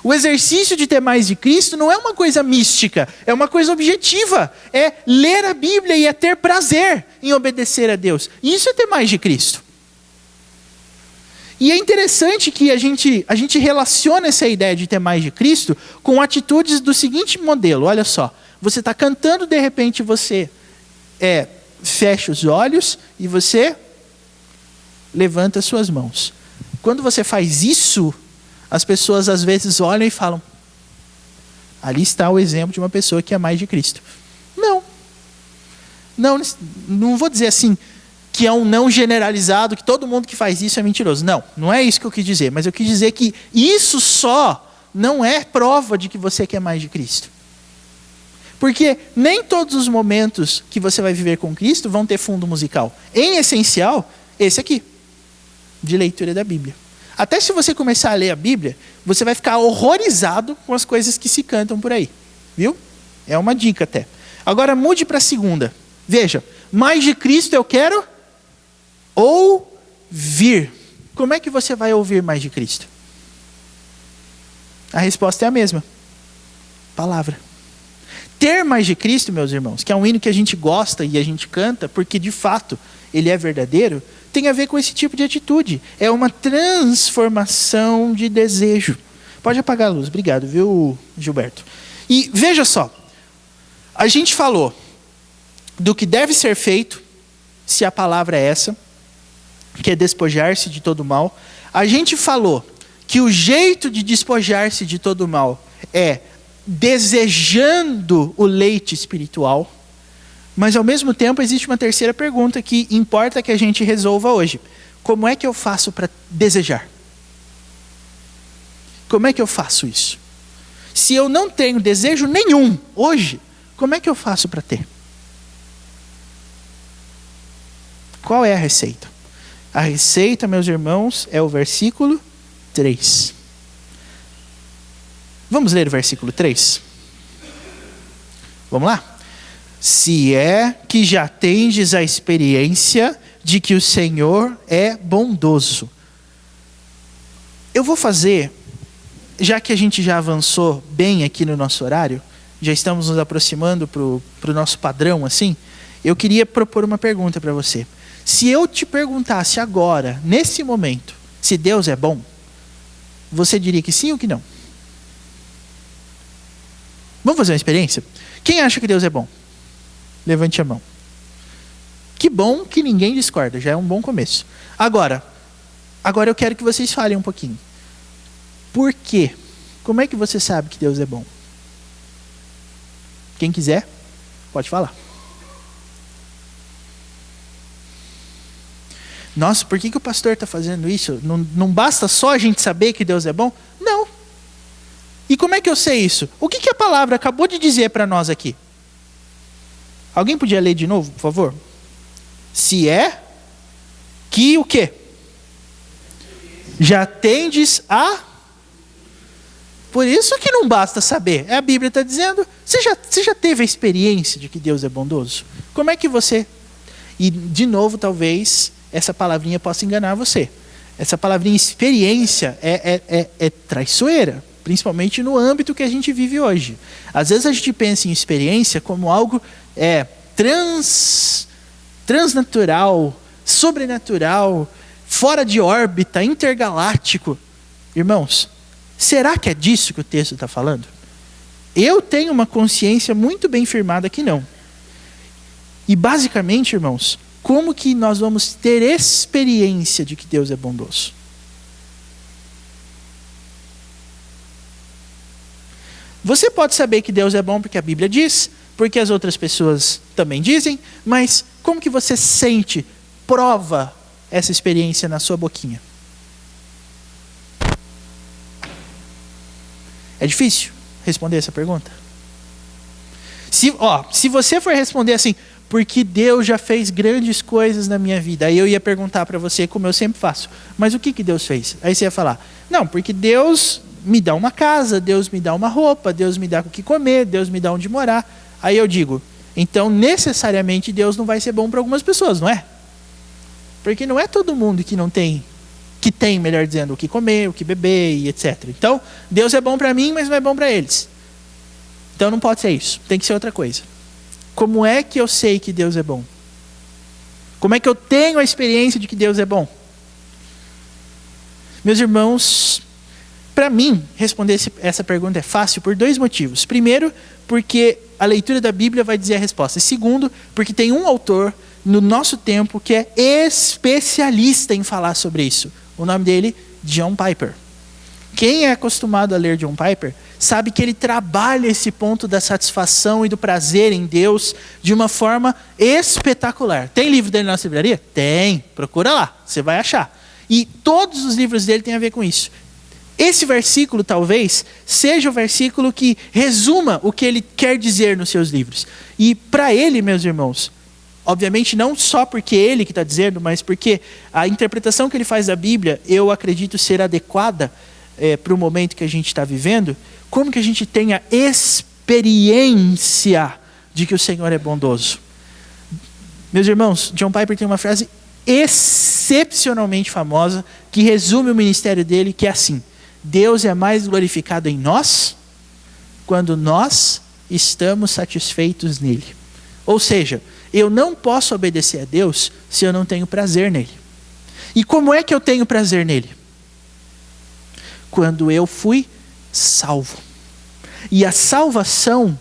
O exercício de ter mais de Cristo não é uma coisa mística, é uma coisa objetiva. É ler a Bíblia e é ter prazer em obedecer a Deus. Isso é ter mais de Cristo. E é interessante que a gente relaciona essa ideia de ter mais de Cristo com atitudes do seguinte modelo. Olha só, você está cantando, de repente você fecha os olhos e você levanta as suas mãos. Quando você faz isso, as pessoas às vezes olham e falam, ali está o exemplo de uma pessoa que é mais de Cristo. Não vou dizer assim, que é um não generalizado, que todo mundo que faz isso é mentiroso. Não é isso que eu quis dizer, mas eu quis dizer que isso só não é prova de que você quer mais de Cristo. Porque nem todos os momentos que você vai viver com Cristo vão ter fundo musical. Em essencial, esse aqui, de leitura da Bíblia. Até se você começar a ler a Bíblia, você vai ficar horrorizado com as coisas que se cantam por aí. Viu? É uma dica até. Agora mude para a segunda. Veja, mais de Cristo eu quero ouvir. Como é que você vai ouvir mais de Cristo? A resposta é a mesma. Palavra. Ter mais de Cristo, meus irmãos, que é um hino que a gente gosta e a gente canta, porque de fato ele é verdadeiro, tem a ver com esse tipo de atitude. É uma transformação de desejo. Pode apagar a luz, obrigado, viu, Gilberto? E veja só, a gente falou do que deve ser feito, se a palavra é essa, que é despojar-se de todo mal. A gente falou que o jeito de despojar-se de todo mal é desejando o leite espiritual, mas ao mesmo tempo existe uma terceira pergunta que importa que a gente resolva hoje. Como é que eu faço para desejar? Como é que eu faço isso? Se eu não tenho desejo nenhum hoje, como é que eu faço para ter? Qual é a receita? A receita, meus irmãos, é o versículo 3. Vamos ler o versículo 3? Vamos lá? Se é que já tendes a experiência de que o Senhor é bondoso. Eu vou fazer, já que a gente já avançou bem aqui no nosso horário, já estamos nos aproximando para o nosso padrão assim, eu queria propor uma pergunta para você. Se eu te perguntasse agora, nesse momento, se Deus é bom, você diria que sim ou que não? Vamos fazer uma experiência? Quem acha que Deus é bom? Levante a mão. Que bom que ninguém discorda, já é um bom começo. Agora eu quero que vocês falem um pouquinho. Por quê? Como é que você sabe que Deus é bom? Quem quiser, pode falar. Nossa, por que o pastor está fazendo isso? Não basta só a gente saber que Deus é bom? Não. E como é que eu sei isso? O que a palavra acabou de dizer para nós aqui? Alguém podia ler de novo, por favor? Se é que o quê? Já tendes a... Por isso que não basta saber. A Bíblia está dizendo, você já teve a experiência de que Deus é bondoso? Como é que você... E, de novo, talvez essa palavrinha possa enganar você. Essa palavrinha experiência é traiçoeira, principalmente no âmbito que a gente vive hoje. Às vezes a gente pensa em experiência como algo transnatural, sobrenatural, fora de órbita, intergaláctico. Irmãos, será que é disso que o texto está falando? Eu tenho uma consciência muito bem firmada que não. E basicamente, irmãos, como que nós vamos ter experiência de que Deus é bondoso? Você pode saber que Deus é bom porque a Bíblia diz, porque as outras pessoas também dizem, mas como que você sente, prova essa experiência na sua boquinha? É difícil responder essa pergunta? Se você for responder assim, porque Deus já fez grandes coisas na minha vida, aí eu ia perguntar para você, como eu sempre faço, mas o que Deus fez? Aí você ia falar, não, porque Deus me dá uma casa, Deus me dá uma roupa, Deus me dá o que comer, Deus me dá onde morar. Aí eu digo, então necessariamente Deus não vai ser bom para algumas pessoas, não é? Porque não é todo mundo que tem, melhor dizendo, o que comer, o que beber e etc. Então, Deus é bom para mim, mas não é bom para eles. Então não pode ser isso, tem que ser outra coisa. Como é que eu sei que Deus é bom? Como é que eu tenho a experiência de que Deus é bom? Meus irmãos, para mim, responder essa pergunta é fácil por dois motivos. Primeiro, porque a leitura da Bíblia vai dizer a resposta. E segundo, porque tem um autor no nosso tempo que é especialista em falar sobre isso. O nome dele, John Piper. Quem é acostumado a ler John Piper sabe que ele trabalha esse ponto da satisfação e do prazer em Deus de uma forma espetacular. Tem livro dele na nossa livraria? Tem. Procura lá, você vai achar. E todos os livros dele têm a ver com isso. Esse versículo talvez seja o versículo que resuma o que ele quer dizer nos seus livros. E para ele, meus irmãos, obviamente não só porque ele que está dizendo, mas porque a interpretação que ele faz da Bíblia, eu acredito ser adequada para o momento que a gente está vivendo, como que a gente tenha experiência de que o Senhor é bondoso. Meus irmãos, John Piper tem uma frase excepcionalmente famosa que resume o ministério dele, que é assim: Deus é mais glorificado em nós quando nós estamos satisfeitos nele. Ou seja, eu não posso obedecer a Deus se eu não tenho prazer nele. E como é que eu tenho prazer nele? Quando eu fui salvo. E a salvação,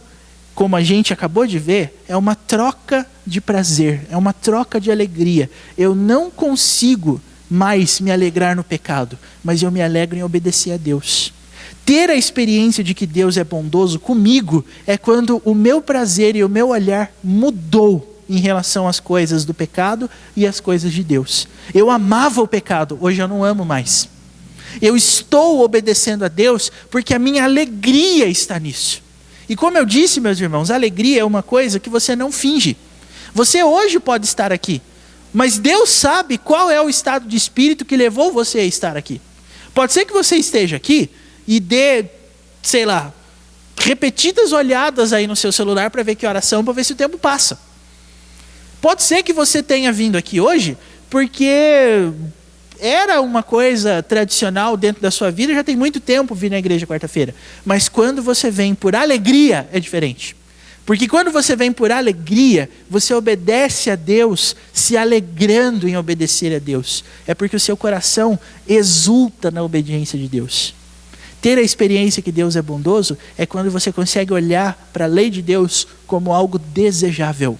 como a gente acabou de ver, é uma troca de prazer, é uma troca de alegria. Eu não consigo mais me alegrar no pecado, mas eu me alegro em obedecer a Deus. Ter a experiência de que Deus é bondoso comigo é quando o meu prazer e o meu olhar mudou em relação às coisas do pecado e às coisas de Deus. Eu amava o pecado, hoje eu não amo mais. Eu estou obedecendo a Deus porque a minha alegria está nisso. E como eu disse, meus irmãos, a alegria é uma coisa que você não finge. Você hoje pode estar aqui, mas Deus sabe qual é o estado de espírito que levou você a estar aqui. Pode ser que você esteja aqui e dê, sei lá, repetidas olhadas aí no seu celular para ver que oração, para ver se o tempo passa. Pode ser que você tenha vindo aqui hoje porque era uma coisa tradicional dentro da sua vida, já tem muito tempo vir na igreja quarta-feira. Mas quando você vem por alegria, é diferente. Porque quando você vem por alegria, você obedece a Deus, se alegrando em obedecer a Deus. É porque o seu coração exulta na obediência de Deus. Ter a experiência que Deus é bondoso é quando você consegue olhar para a lei de Deus como algo desejável.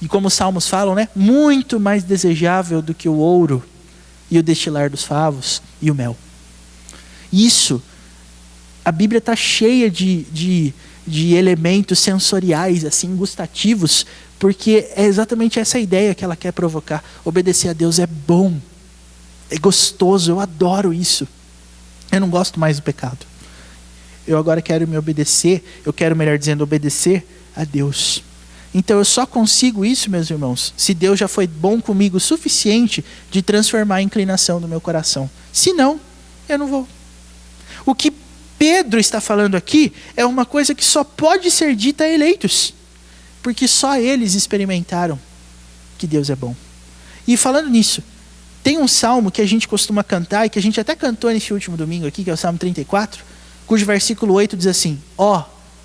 E como os salmos falam, né? Muito mais desejável do que o ouro e o destilar dos favos e o mel. Isso, a Bíblia está cheia de elementos sensoriais, assim, gustativos, porque é exatamente essa ideia que ela quer provocar. Obedecer a Deus é bom, é gostoso, eu adoro isso. Eu não gosto mais do pecado. Eu agora quero me obedecer, eu quero, melhor dizendo, obedecer a Deus. Então eu só consigo isso, meus irmãos, se Deus já foi bom comigo o suficiente de transformar a inclinação do meu coração. Se não, eu não vou. O que Pedro está falando aqui é uma coisa que só pode ser dita a eleitos, porque só eles experimentaram que Deus é bom. E falando nisso, tem um salmo que a gente costuma cantar e que a gente até cantou nesse último domingo aqui, que é o Salmo 34, cujo versículo 8 diz assim: ó,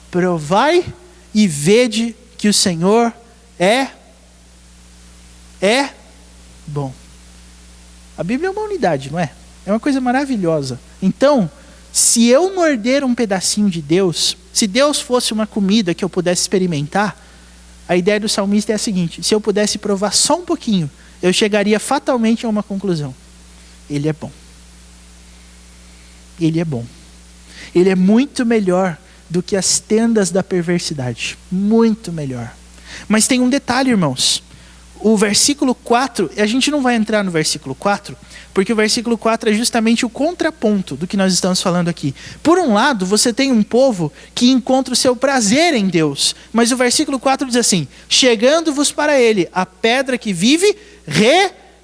provai e vede que o Senhor é bom. A Bíblia é uma unidade, não é? É uma coisa maravilhosa. Então, se eu morder um pedacinho de Deus, se Deus fosse uma comida que eu pudesse experimentar, a ideia do salmista é a seguinte: se eu pudesse provar só um pouquinho, eu chegaria fatalmente a uma conclusão: Ele é bom. Ele é bom. Ele é muito melhor do que as tendas da perversidade. Muito melhor. Mas tem um detalhe, irmãos. O versículo 4, a gente não vai entrar no versículo 4, porque o versículo 4 é justamente o contraponto do que nós estamos falando aqui. Por um lado, você tem um povo que encontra o seu prazer em Deus, mas o versículo 4 diz assim: chegando-vos para ele, a pedra que vive,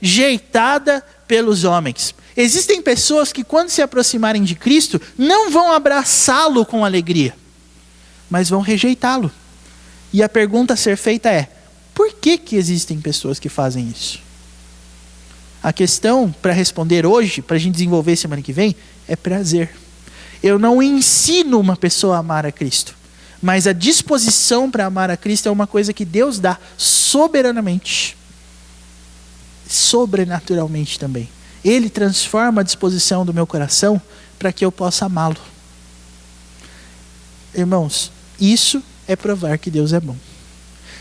rejeitada pelos homens. Existem pessoas que, quando se aproximarem de Cristo, não vão abraçá-lo com alegria, mas vão rejeitá-lo. E a pergunta a ser feita é: por que existem pessoas que fazem isso? A questão para responder hoje, para a gente desenvolver semana que vem, é prazer. Eu não ensino uma pessoa a amar a Cristo, mas a disposição para amar a Cristo é uma coisa que Deus dá soberanamente, sobrenaturalmente também. Ele transforma a disposição do meu coração para que eu possa amá-lo. Irmãos, isso é provar que Deus é bom.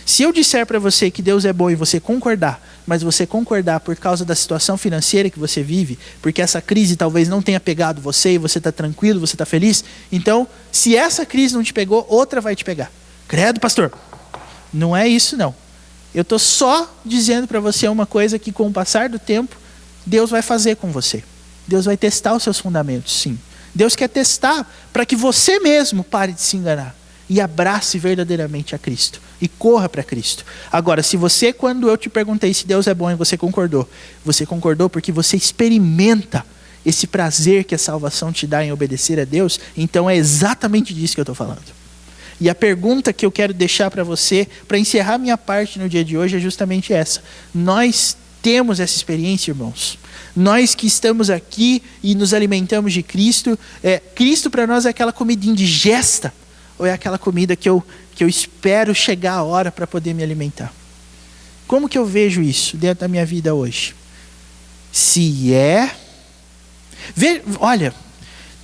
Se eu disser para você que Deus é bom e você concordar, mas você concordar por causa da situação financeira que você vive, porque essa crise talvez não tenha pegado você e você está tranquilo, você está feliz, então, se essa crise não te pegou, outra vai te pegar. Credo, pastor. Não é isso, não. Eu estou só dizendo para você uma coisa que, com o passar do tempo, Deus vai fazer com você. Deus vai testar os seus fundamentos, sim. Deus quer testar para que você mesmo pare de se enganar e abrace verdadeiramente a Cristo e corra para Cristo. Agora, se você, quando eu te perguntei se Deus é bom e você concordou porque você experimenta esse prazer que a salvação te dá em obedecer a Deus, então é exatamente disso que eu estou falando. E a pergunta que eu quero deixar para você, para encerrar minha parte no dia de hoje, é justamente essa. Nós temos essa experiência, irmãos. Nós que estamos aqui e nos alimentamos de Cristo, Cristo para nós é aquela comida indigesta, ou é aquela comida que eu espero chegar a hora para poder me alimentar? Como que eu vejo isso dentro da minha vida hoje? Olha,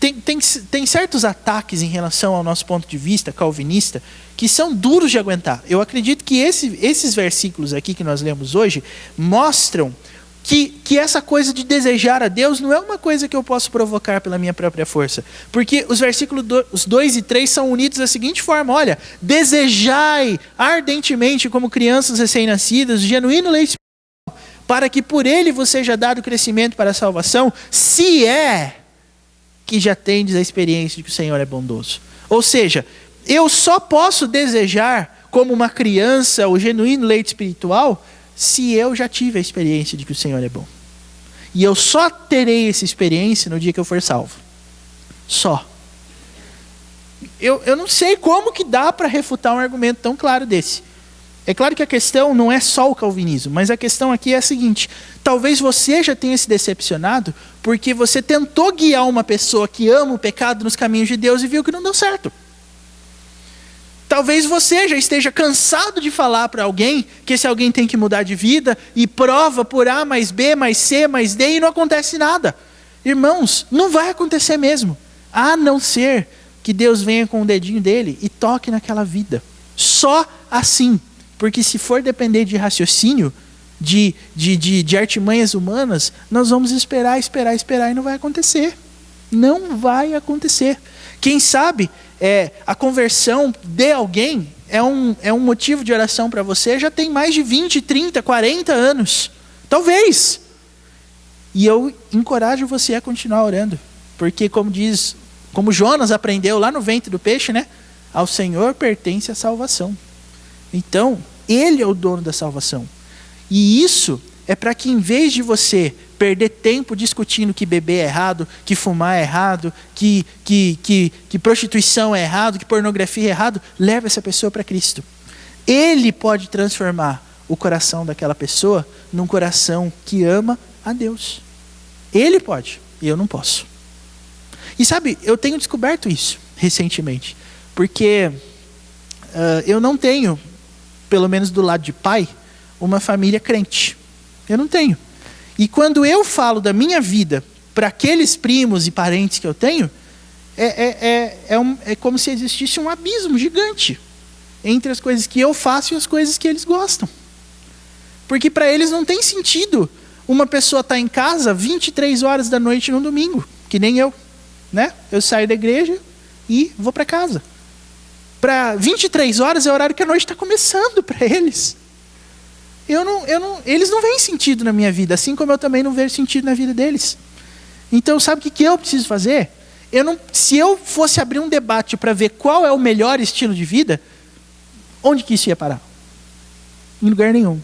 tem certos ataques em relação ao nosso ponto de vista calvinista que são duros de aguentar. Eu acredito que esses versículos aqui que nós lemos hoje mostram que essa coisa de desejar a Deus não é uma coisa que eu posso provocar pela minha própria força. Porque os versículos 2 e 3 são unidos da seguinte forma: olha, desejai ardentemente como crianças recém-nascidas o genuíno leite espiritual, para que por ele vos seja dado crescimento para a salvação, se é que já tendes a experiência de que o Senhor é bondoso. Ou seja, eu só posso desejar como uma criança o genuíno leite espiritual se eu já tive a experiência de que o Senhor é bom. E eu só terei essa experiência no dia que eu for salvo. Só. Eu não sei como que dá para refutar um argumento tão claro desse. É claro que a questão não é só o calvinismo, mas a questão aqui é a seguinte: talvez você já tenha se decepcionado porque você tentou guiar uma pessoa que ama o pecado nos caminhos de Deus e viu que não deu certo. Talvez você já esteja cansado de falar para alguém que esse alguém tem que mudar de vida e prova por A mais B mais C mais D e não acontece nada. Irmãos, não vai acontecer mesmo, a não ser que Deus venha com o dedinho dele e toque naquela vida. Só assim, porque se for depender de raciocínio, de artimanhas humanas, nós vamos esperar e não vai acontecer. Não vai acontecer. Quem sabe a conversão de alguém é um motivo de oração para você, já tem mais de 20, 30, 40 anos. Talvez. E eu encorajo você a continuar orando. Porque como Jonas aprendeu lá no ventre do peixe, né? Ao Senhor pertence a salvação. Então, Ele é o dono da salvação. E isso é para que, em vez de você perder tempo discutindo que beber é errado, que fumar é errado, que prostituição é errado, que pornografia é errado, leve essa pessoa para Cristo. Ele pode transformar o coração daquela pessoa num coração que ama a Deus. Ele pode, e eu não posso. E sabe, eu tenho descoberto isso recentemente, porque eu não tenho, pelo menos do lado de pai, uma família crente. Eu não tenho. E quando eu falo da minha vida para aqueles primos e parentes que eu tenho, é como se existisse um abismo gigante entre as coisas que eu faço e as coisas que eles gostam. Porque para eles não tem sentido uma pessoa estar em casa 23 horas da noite no domingo, que nem eu, né? Eu saio da igreja e vou para casa. Para 23 horas é o horário que a noite está começando para eles. Eles não veem sentido na minha vida, assim como eu também não vejo sentido na vida deles. Então, sabe o que eu preciso fazer? Se eu fosse abrir um debate para ver qual é o melhor estilo de vida, onde que isso ia parar? Em lugar nenhum.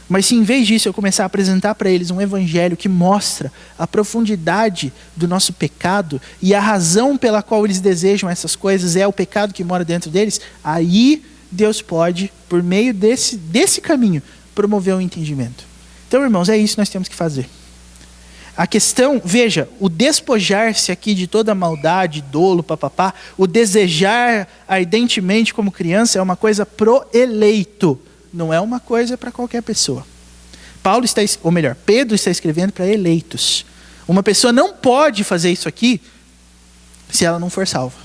Mas se em vez disso eu começar a apresentar para eles um evangelho que mostra a profundidade do nosso pecado e a razão pela qual eles desejam essas coisas é o pecado que mora dentro deles, aí Deus pode, por meio desse caminho, promover um entendimento. Então, irmãos, é isso que nós temos que fazer. A questão, veja, o despojar-se aqui de toda maldade, dolo, papapá, o desejar ardentemente como criança é uma coisa pro eleito, não é uma coisa para qualquer pessoa. Pedro está escrevendo para eleitos. Uma pessoa não pode fazer isso aqui se ela não for salva.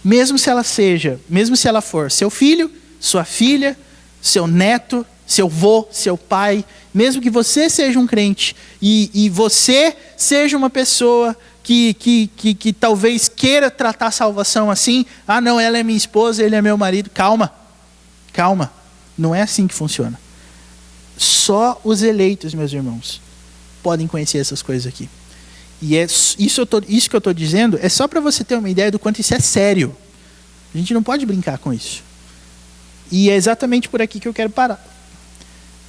Mesmo se ela for seu filho, sua filha, seu neto, seu vô, seu pai, mesmo que você seja um crente e você seja uma pessoa que talvez queira tratar a salvação assim, não, ela é minha esposa, ele é meu marido, calma, não é assim que funciona. Só os eleitos, meus irmãos, podem conhecer essas coisas aqui. E isso que eu estou dizendo é só para você ter uma ideia do quanto isso é sério. A gente não pode brincar com isso. E é exatamente por aqui que eu quero parar.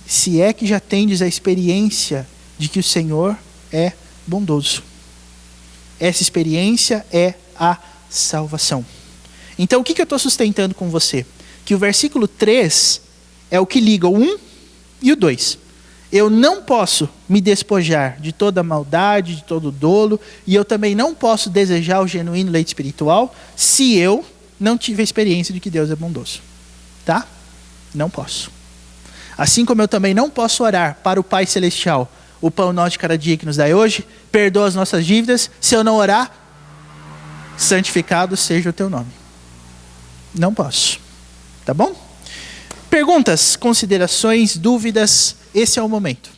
Se é que já tendes a experiência de que o Senhor é bondoso. Essa experiência é a salvação. Então, o que eu estou sustentando com você? Que o versículo 3 é o que liga o 1 e o 2. Eu não posso me despojar de toda maldade, de todo dolo, e eu também não posso desejar o genuíno leite espiritual se eu não tive a experiência de que Deus é bondoso. Tá? Não posso. Assim como eu também não posso orar para o Pai Celestial, o pão nosso de cada dia que nos dá hoje, perdoa as nossas dívidas, se eu não orar, santificado seja o teu nome. Não posso. Tá bom? Perguntas, considerações, dúvidas, esse é o momento.